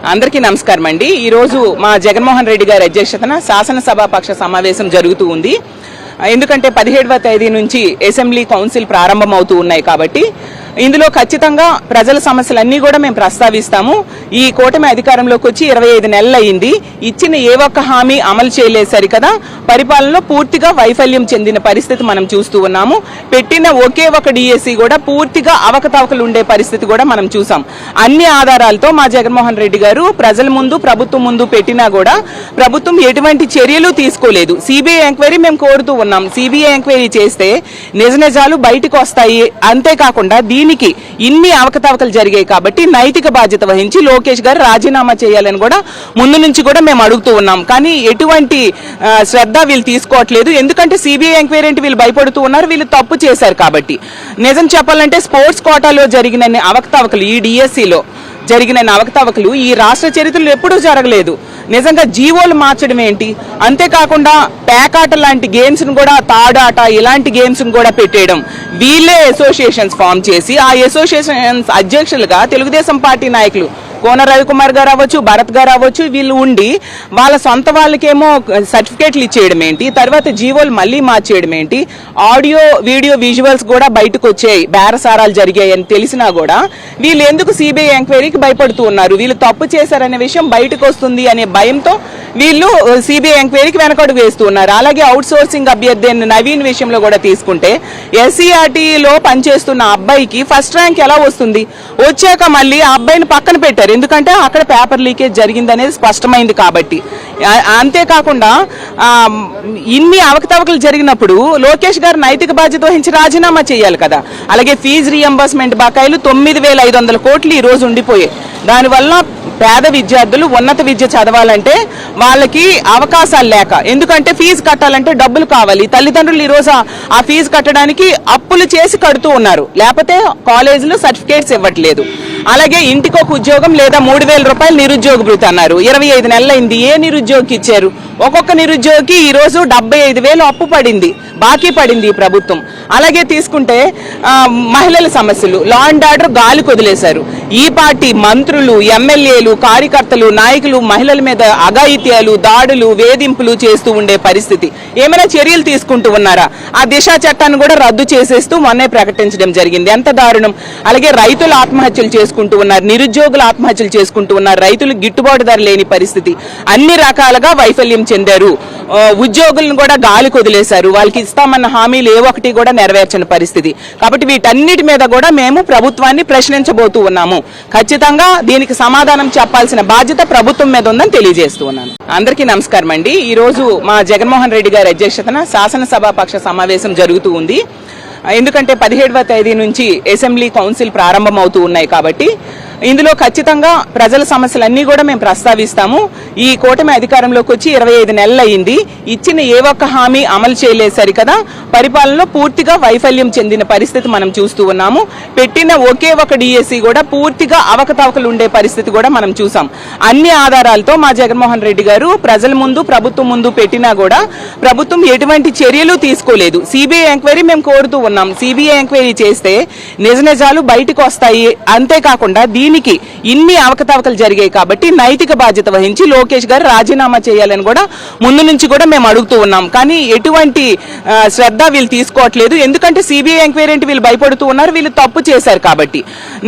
అందరికీ నమస్కారం అండి। ఈ రోజు మా జగన్మోహన్ రెడ్డి గారి అధ్యక్షతన శాసనసభాపక్ష సమావేశం జరుగుతూ ఉంది। ఎందుకంటే 17వ తేదీ నుంచి అసెంబ్లీ కౌన్సిల్ ప్రారంభమవుతూ ఉన్నాయి కాబట్టి ఇందులో ఖచ్చితంగా ప్రజల సమస్యలన్నీ కూడా మేము ప్రస్తావిస్తాము। ఈ కూటమి అధికారంలోకి వచ్చి 25 నెలలు అయింది। ఇచ్చిన ఏ ఒక్క హామీ అమలు చేయలేదు సరికదా పరిపాలనలో పూర్తిగా వైఫల్యం చెందిన పరిస్థితి మనం చూస్తూ ఉన్నాము। పెట్టిన ఒకే ఒక డిఎస్సి కూడా పూర్తిగా అవకతవకలు ఉండే పరిస్థితి కూడా మనం చూసాం। అన్ని ఆధారాలతో మా జగన్మోహన్ రెడ్డి గారు ప్రజల ముందు ప్రభుత్వం ముందు పెట్టినా కూడా ప్రభుత్వం ఎటువంటి చర్యలు తీసుకోలేదు। సిబిఐ ఎంక్వైరీ మేము కోరుతూ ఉన్నాం। సిబిఐ ఎంక్వైరీ చేస్తే నిజ నిజాలు బయటకు వస్తాయి। అంతేకాకుండా దీనికి ఇన్ని అవకతవకలు జరిగాయి కాబట్టి నైతిక బాధ్యత వహించి లోకేష్ గారు రాజీనామా చేయాలని కూడా ముందు నుంచి కూడా మేము అడుగుతూ ఉన్నాం। కానీ ఎటువంటి శ్రద్ధ వీళ్ళు తీసుకోవట్లేదు। ఎందుకంటే సిబిఐ ఎంక్వైరీ అంటే వీళ్ళు భయపడుతూ ఉన్నారు, వీళ్ళు తప్పు చేశారు కాబట్టి। నిజం చెప్పాలంటే స్పోర్ట్స్ కోటాలో జరిగిన అవకతవకలు, ఈ డిఎస్సిలో జరిగిన అవకతవకలు ఈ రాష్ట్ర చరిత్రలో ఎప్పుడూ జరగలేదు। నిజంగా జీవోలు మార్చడం ఏంటి, అంతేకాకుండా పేకాట లాంటి గేమ్స్ ను కూడా, తాడాట ఇలాంటి గేమ్స్ ను కూడా పెట్టేయడం, వీళ్ళే అసోసియేషన్స్ ఫామ్ చేసి ఆ అసోసియేషన్స్ అధ్యక్షులుగా తెలుగుదేశం పార్టీ నాయకులు కోన రవికుమార్ గారు అవ్వచ్చు, భరత్ గారు అవ్వచ్చు, వీళ్ళు ఉండి వాళ్ళ సొంత వాళ్ళకేమో సర్టిఫికేట్లు ఇచ్చేయడం ఏంటి, తర్వాత జీవోలు మళ్ళీ మార్చేయడం ఏంటి, ఆడియో వీడియో విజువల్స్ కూడా బయటకు వచ్చాయి, బేరసారాలు జరిగాయి అని తెలిసినా కూడా వీళ్ళు ఎందుకు సిబిఐ ఎంక్వైరీకి భయపడుతూ ఉన్నారు? వీళ్ళు తప్పు చేశారనే విషయం బయటకు వస్తుంది అనే భయంతో వీళ్ళు సిబిఐ ఎంక్వైరీకి వెనకడుగు వేస్తూ ఉన్నారు। అలాగే అవుట్ సోర్సింగ్ అభ్యర్థి నవీన్ విషయంలో కూడా తీసుకుంటే ఎస్సీఆర్టీలో పనిచేస్తున్న అబ్బాయికి ఫస్ట్ ర్యాంక్ ఎలా వస్తుంది? వచ్చాక మళ్ళీ ఆ అబ్బాయిని పక్కన పెట్టారు, ఎందుకంటే అక్కడ పేపర్ లీకేజ్ జరిగిందనేది స్పష్టమైంది కాబట్టి। అంతేకాకుండా ఇన్ని అవకతవకలు జరిగినప్పుడు లోకేష్ గారు నైతిక బాధ్యత వహించి రాజీనామా చేయాలి కదా। అలాగే ఫీజు రీఎంబర్స్మెంట్ బకాయిలు 9,500 కోట్లు ఈ రోజు ఉండిపోయాయి। దానివల్ల పేద విద్యార్థులు ఉన్నత విద్య చదవాలంటే వాళ్ళకి అవకాశాలు లేక, ఎందుకంటే ఫీజు కట్టాలంటే డబ్బులు కావాలి, తల్లిదండ్రులు ఈరోజు ఆ ఫీజు కట్టడానికి అప్పులు చేసి కడుతూ ఉన్నారు, లేకపోతే కాలేజీలు సర్టిఫికేట్స్ ఇవ్వట్లేదు। అలాగే ఇంటికి ఒక ఉద్యోగం లేదా 3,000 రూపాయలు నిరుద్యోగ భృతి అన్నారు, 25 నెలలైంది, ఏ నిరుద్యోగికి ఇచ్చారు? ఒక్కొక్క నిరుద్యోగికి ఈ రోజు 75,000 అప్పు పడింది, బాకీ పడింది ఈ ప్రభుత్వం। అలాగే తీసుకుంటే మహిళల సమస్యలు, లా అండ్ ఆర్డర్ గాలి కొదిలేశారు। ఈ పార్టీ మంత్రులు, ఎమ్మెల్యేలు, కార్యకర్తలు, నాయకులు మహిళల మీద అఘాయిత్యాలు, దాడులు, వేధింపులు చేస్తూ ఉండే పరిస్థితి, ఏమైనా చర్యలు తీసుకుంటూ ఉన్నారా? ఆ దిశ చట్టాన్ని కూడా రద్దు చేసేస్తూ మొన్నే ప్రకటించడం జరిగింది, ఎంత దారుణం। అలాగే రైతులు ఆత్మహత్యలు చేసుకుంటూ ఉన్నారు, నిరుద్యోగులు ఆత్మహత్యలు చేసుకుంటూ ఉన్నారు, రైతులకు గిట్టుబాటు ధర లేని పరిస్థితి, అన్ని రకాలుగా వైఫల్యం చెందారు। ఉద్యోగులను కూడా గాలి కొదిలేశారు, వాళ్ళకి ఇస్తామన్న హామీలు ఏ ఒక్కటి కూడా నెరవేర్చని పరిస్థితి। కాబట్టి వీటన్నిటి మీద కూడా మేము ప్రభుత్వాన్ని ప్రశ్నించబోతూ ఉన్నాము। ఖచ్చితంగా దీనికి సమాధానం చెప్పాల్సిన బాధ్యత ప్రభుత్వం మీద ఉందని తెలియజేస్తూ ఉన్నాను। అందరికీ నమస్కారం అండి। ఈ రోజు మా జగన్మోహన్ రెడ్డి గారి అధ్యక్షతన శాసనసభాపక్ష సమావేశం జరుగుతూ ఉంది। ఎందుకంటే 17వ తేదీ నుంచి అసెంబ్లీ కౌన్సిల్ ప్రారంభమవుతూ ఉన్నాయి కాబట్టి ఇందులో ఖచ్చితంగా ప్రజల సమస్యలన్నీ కూడా మేము ప్రస్తావిస్తాము। ఈ కూటమి అధికారంలోకి వచ్చి 25 నెలలు అయింది। ఇచ్చిన ఏ ఒక్క హామీ అమలు చేయలేదు సరికదా పరిపాలనలో పూర్తిగా వైఫల్యం చెందిన పరిస్థితి మనం చూస్తూ ఉన్నాము। పెట్టిన ఒకే ఒక డిఎస్సి కూడా పూర్తిగా అవకతవకలు ఉండే పరిస్థితి కూడా మనం చూసాం। అన్ని ఆధారాలతో మా జగన్మోహన్ రెడ్డి గారు ప్రజల ముందు ప్రభుత్వం ముందు పెట్టినా కూడా ప్రభుత్వం ఎటువంటి చర్యలు తీసుకోలేదు। సిబిఐ ఎంక్వైరీ మేము కోరుతూ ఉన్నాం। సిబిఐ ఎంక్వైరీ చేస్తే నిజ నిజాలు బయటకు వస్తాయి। అంతేకాకుండా దీనికి ఇన్ని అవకతవకలు జరిగాయి కాబట్టి నైతిక బాధ్యత వహించి లోకేష్ గారు రాజీనామా చేయాలని కూడా ముందు నుంచి కూడా మేము అడుగుతూ ఉన్నాం। కానీ ఎటువంటి శ్రద్ధ వీళ్ళు తీసుకోవట్లేదు, ఎందుకంటే సిబిఐ ఎంక్వైరీ అంటే వీళ్ళు భయపడుతూ ఉన్నారు, వీళ్ళు తప్పు చేశారు కాబట్టి।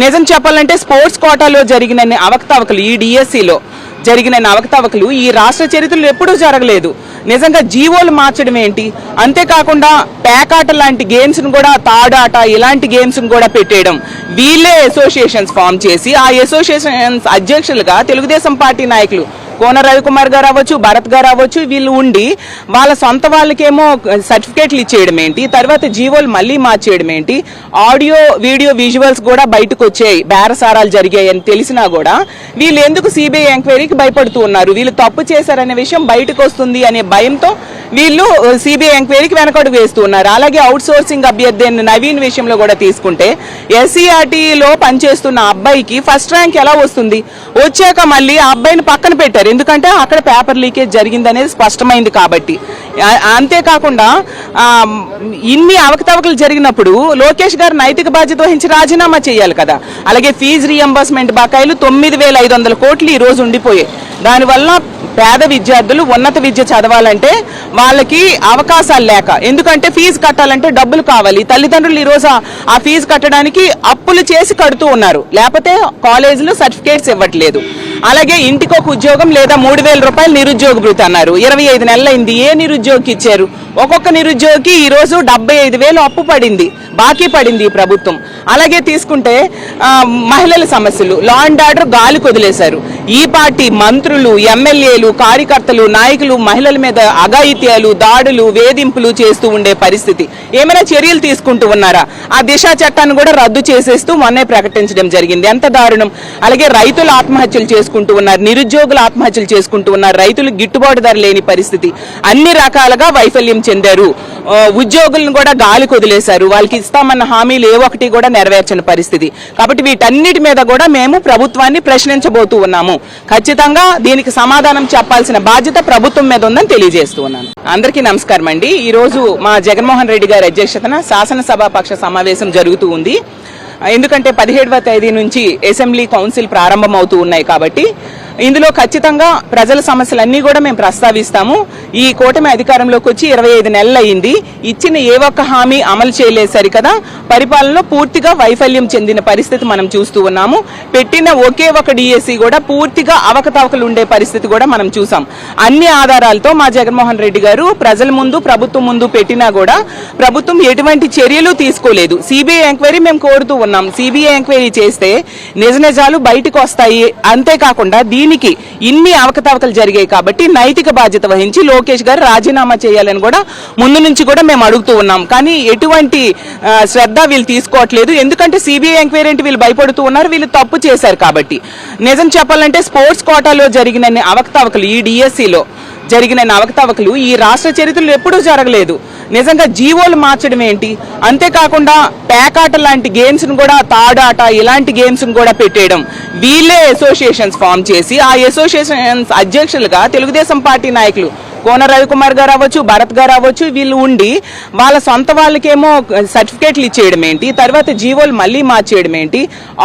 నిజం చెప్పాలంటే స్పోర్ట్స్ కోటాలో జరిగిన అవకతవకలు, ఈ డిఎస్సిలో జరిగిన అవకతవకలు ఈ రాష్ట్ర చరిత్రలో ఎప్పుడూ జరగలేదు। నిజంగా జీవోలు మార్చడం ఏంటి, అంతేకాకుండా పేకాట లాంటి గేమ్స్ ను కూడా, తాడాట ఇలాంటి గేమ్స్ ను కూడా పెట్టేయడం, వీళ్ళే అసోసియేషన్స్ ఫామ్ చేసి ఆ అసోసియేషన్స్ అధ్యక్షులుగా తెలుగుదేశం పార్టీ నాయకులు కోన రవికుమార్ గారు అవ్వచ్చు, భరత్ గారు అవ్వచ్చు, వీళ్ళు ఉండి వాళ్ళ సొంత వాళ్ళకేమో సర్టిఫికేట్లు ఇచ్చేయడం ఏంటి, తర్వాత జీవోలు మళ్ళీ మార్చేయడం ఏంటి, ఆడియో వీడియో విజువల్స్ కూడా బయటకు వచ్చాయి, బేరసారాలు జరిగాయి అని తెలిసినా కూడా వీళ్ళు ఎందుకు సిబిఐ ఎంక్వైరీకి భయపడుతూ ఉన్నారు? వీళ్ళు తప్పు చేశారనే విషయం బయటకు వస్తుంది అనే భయంతో వీళ్ళు సిబిఐ ఎంక్వైరీకి వెనకడుగు వేస్తూ ఉన్నారు। అలాగే అవుట్ సోర్సింగ్ అభ్యర్థి నవీన్ విషయంలో కూడా తీసుకుంటే ఎస్సీఆర్టీలో పనిచేస్తున్న అబ్బాయికి ఫస్ట్ ర్యాంక్ ఎలా వస్తుంది? వచ్చాక మళ్ళీ ఆ అబ్బాయిని పక్కన పెట్టారు, చేశారు, ఎందుకంటే అక్కడ పేపర్ లీకేజ్ జరిగిందనేది స్పష్టమైంది కాబట్టి. అంతేకాకుండా ఇన్ని అవకతవకలు జరిగినప్పుడు లోకేష్ గారు నైతిక బాధ్యత వహించి రాజీనామా చేయాలి కదా. అలాగే ఫీజు రీఎంబర్స్మెంట్ బకాయిలు 9,500 కోట్లు ఈ రోజు ఉండిపోయాయి. దానివల్ల పేద విద్యార్థులు ఉన్నత విద్య చదవాలంటే వాళ్ళకి అవకాశాలు లేక, ఎందుకంటే ఫీజు కట్టాలంటే డబ్బులు కావాలి. తల్లిదండ్రులు ఈ రోజు ఆ ఫీజు కట్టడానికి అప్పులు చేసి కడుతూ ఉన్నారు, లేకపోతే కాలేజీలు సర్టిఫికేట్స్ ఇవ్వట్లేదు. అలాగే ఇంటికి ఒక ఉద్యోగం లేదా 3,000 రూపాయలు నిరుద్యోగ భృతి అన్నారు, 25 నెలలైంది. ఏ నిరుద్యోగికి ఇచ్చారు? ఒక్కొక్క నిరుద్యోగికి ఈ రోజు 75,000 అప్పు పడింది, బాకీ పడింది ఈ ప్రభుత్వం. అలాగే తీసుకుంటే మహిళల సమస్యలు, లా అండ్ ఆర్డర్ గాలికి వదిలేశారు. ఈ పార్టీ మంత్రులు, ఎమ్మెల్యేలు, కార్యకర్తలు, నాయకులు మహిళల మీద అఘాయిత్యాలు, దాడులు, వేధింపులు చేస్తూ ఉండే పరిస్థితి. ఏమైనా చర్యలు తీసుకుంటూ ఉన్నారా? ఆ దిశ చట్టాన్ని కూడా రద్దు చేసేస్తూ మొన్నే ప్రకటించడం జరిగింది. ఎంత దారుణం. అలాగే రైతులు ఆత్మహత్యలు చేసుకుంటూ ఉన్నారు, నిరుద్యోగులు ఆత్మహత్యలు చేసుకుంటూ ఉన్నారు, రైతులకు గిట్టుబాటు ధర లేని పరిస్థితి. అన్ని రకాలుగా వైఫల్యం చెందారు. ఉద్యోగులను కూడా గాలికి వదిలేశారు, వాళ్ళకి ఇస్తామన్న హామీలు ఏ ఒక్కటి కూడా నెరవేర్చని పరిస్థితి. కాబట్టి వీటన్నిటి మీద కూడా మేము ప్రభుత్వాన్ని ప్రశ్నించబోతూ ఉన్నాము. ఖచ్చితంగా దీనికి సమాధానం చెప్పాల్సిన బాధ్యత ప్రభుత్వం మీద ఉందని తెలియజేస్తూ ఉన్నాను. అందరికీ నమస్కారం అండి. ఈ రోజు మా జగన్మోహన్ రెడ్డి గారి అధ్యక్షతన శాసనసభాపక్ష సమావేశం జరుగుతూ ఉంది. ఎందుకంటే 17వ తేదీ నుంచి అసెంబ్లీ కౌన్సిల్ ప్రారంభమవుతూ ఉన్నాయి కాబట్టి ఇందులో ఖచ్చితంగా ప్రజల సమస్యలన్నీ కూడా మేము ప్రస్తావిస్తాము. ఈ కూటమి అధికారంలోకి వచ్చి 25 నెలలు అయింది, ఇచ్చిన ఏ ఒక్క హామీ అమలు చేయలేదు సరికదా. పరిపాలనలో పూర్తిగా వైఫల్యం చెందిన పరిస్థితి మనం చూస్తూ ఉన్నాము. పెట్టిన ఒకే ఒక డిఎస్సి కూడా పూర్తిగా అవకతవకలు ఉండే పరిస్థితి కూడా మనం చూసాం. అన్ని ఆధారాలతో మా జగన్మోహన్ రెడ్డి గారు ప్రజల ముందు, ప్రభుత్వం ముందు పెట్టినా కూడా ప్రభుత్వం ఎటువంటి చర్యలు తీసుకోలేదు. సిబిఐ ఎంక్వైరీ మేము కోరుతూ ఉన్నాం. సిబిఐ ఎంక్వైరీ చేస్తే నిజ నిజాలు బయటకు వస్తాయి. అంతేకాకుండా దీనికి ఇన్ని అవకతవకలు జరిగాయి కాబట్టి నైతిక బాధ్యత వహించి లోకేష్ గారు రాజీనామా చేయాలని కూడా ముందు నుంచి కూడా మేము అడుగుతూ ఉన్నాం. కానీ ఎటువంటి శ్రద్ధ వీళ్ళు తీసుకోవట్లేదు. ఎందుకంటే సిబిఐ ఎంక్వైరీ అంటే వీళ్ళు భయపడుతూ ఉన్నారు, వీళ్ళు తప్పు చేశారు కాబట్టి. నిజం చెప్పాలంటే స్పోర్ట్స్ కోటాలో జరిగిన అవకతవకలు, ఈ డిఎస్సిలో జరిగిన అవకతవకలు ఈ రాష్ట్ర చరిత్రలో ఎప్పుడూ జరగలేదు. నిజంగా జీవోలు మార్చడం ఏంటి? అంతేకాకుండా పేకాట లాంటి గేమ్స్ ను కూడా, తాడాట ఇలాంటి గేమ్స్ ను కూడా పెట్టేయడం. వీళ్ళే అసోసియేషన్స్ ఫామ్ చేసి ఆ అసోసియేషన్స్ అధ్యక్షులుగా తెలుగుదేశం పార్టీ నాయకులు కోన రవికుమార్ గారు అవ్వచ్చు, భరత్ గారు అవ్వచ్చు, వీళ్ళు ఉండి వాళ్ళ సొంత వాళ్ళకేమో సర్టిఫికేట్లు ఇచ్చేయడం ఏంటి, తర్వాత జీవోలు మళ్ళీ మార్చేయడం ఏంటి,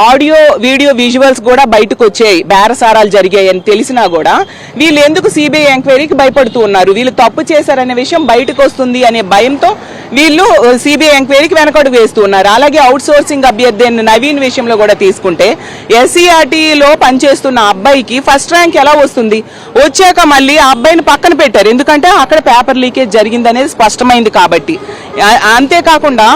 ఆడియో వీడియో విజువల్స్ కూడా బయటకు వచ్చాయి, బేరసారాలు జరిగాయి అని తెలిసినా కూడా వీళ్ళు ఎందుకు సిబిఐ ఎంక్వైరీకి భయపడుతూ ఉన్నారు? వీళ్ళు తప్పు చేశారనే విషయం బయటకు వస్తుంది అనే భయంతో వీళ్ళు సిబిఐ ఎంక్వైరీకి వెనకడుగు వేస్తూ ఉన్నారు. అలాగే అవుట్ సోర్సింగ్ అభ్యర్థి నవీన్ విషయంలో కూడా తీసుకుంటే ఎస్సీఆర్టీలో పనిచేస్తున్న అబ్బాయికి ఫస్ట్ ర్యాంక్ ఎలా వస్తుంది? వచ్చాక మళ్ళీ ఆ అబ్బాయిని పక్కన పెట్టారు, ఎందుకంటే అక్కడ పేపర్ లీకేజ్ జరిగిందనేది స్పష్టమైంది కాబట్టి. అంతేకాకుండా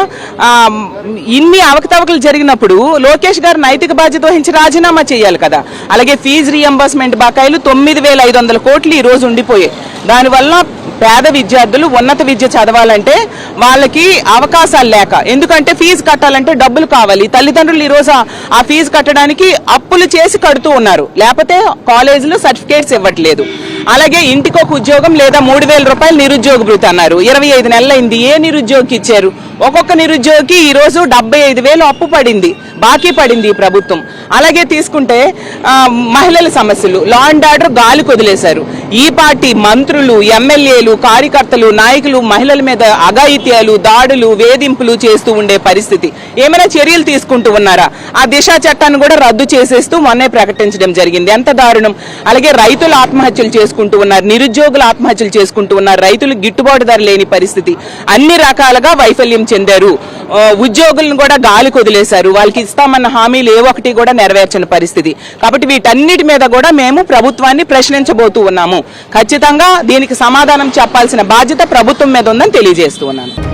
ఇన్ని అవకతవకలు జరిగినప్పుడు లోకేష్ గారు నైతిక బాధ్యత వహించి రాజీనామా చేయాలి కదా. అలాగే ఫీజు రీఎంబర్స్మెంట్ బకాయిలు 9,500 కోట్లు ఈ రోజు ఉండిపోయాయి. దానివల్ల పేద విద్యార్థులు ఉన్నత విద్య చదవాలంటే వాళ్ళకి అవకాశాలు లేక, ఎందుకంటే ఫీజు కట్టాలంటే డబ్బులు కావాలి. తల్లిదండ్రులు ఈ రోజు ఆ ఫీజు కట్టడానికి అప్పులు చేసి కడుతూ ఉన్నారు, లేకపోతే కాలేజీలు సర్టిఫికేట్స్ ఇవ్వట్లేదు. అలాగే ఇంటికి ఒక ఉద్యోగం లేదా 3,000 రూపాయలు నిరుద్యోగ భృతి అన్నారు, 25 నెలలైంది. ఏ నిరుద్యోగికి ఇచ్చారు? ఒక్కొక్క నిరుద్యోగికి ఈ రోజు 75,000 అప్పు పడింది, బాకీ పడింది ఈ ప్రభుత్వం. అలాగే తీసుకుంటే మహిళల సమస్యలు, లా అండ్ ఆర్డర్ గాలికి వదిలేశారు. ఈ పార్టీ మంత్రులు, ఎమ్మెల్యేలు, కార్యకర్తలు, నాయకులు మహిళల మీద అఘాయిత్యాలు, దాడులు, వేధింపులు చేస్తూ ఉండే పరిస్థితి. ఏమైనా చర్యలు తీసుకుంటూ ఉన్నారా? ఆ దిశ చట్టాన్ని కూడా రద్దు చేసేస్తూ మొన్నే ప్రకటించడం జరిగింది. ఎంత దారుణం. అలాగే రైతులు ఆత్మహత్యలు చేసుకుంటూ ఉన్నారు, నిరుద్యోగులు ఆత్మహత్యలు చేసుకుంటూ ఉన్నారు, రైతులకు గిట్టుబాటు ధర లేని పరిస్థితి. అన్ని రకాలుగా వైఫల్యం చెందారు. ఉద్యోగులను కూడా గాలికి వదిలేశారు, వాళ్ళకి ఇస్తామన్న హామీలు ఏ ఒక్కటి కూడా నెరవేర్చని పరిస్థితి. కాబట్టి వీటన్నిటి మీద కూడా మేము ప్రభుత్వాన్ని ప్రశ్నించబోతూ ఉన్నాము. ఖచ్చితంగా దీనికి సమాధానం చెప్పాల్సిన బాధ్యత ప్రభుత్వం మీద ఉందని తెలియజేస్తూ ఉన్నాను.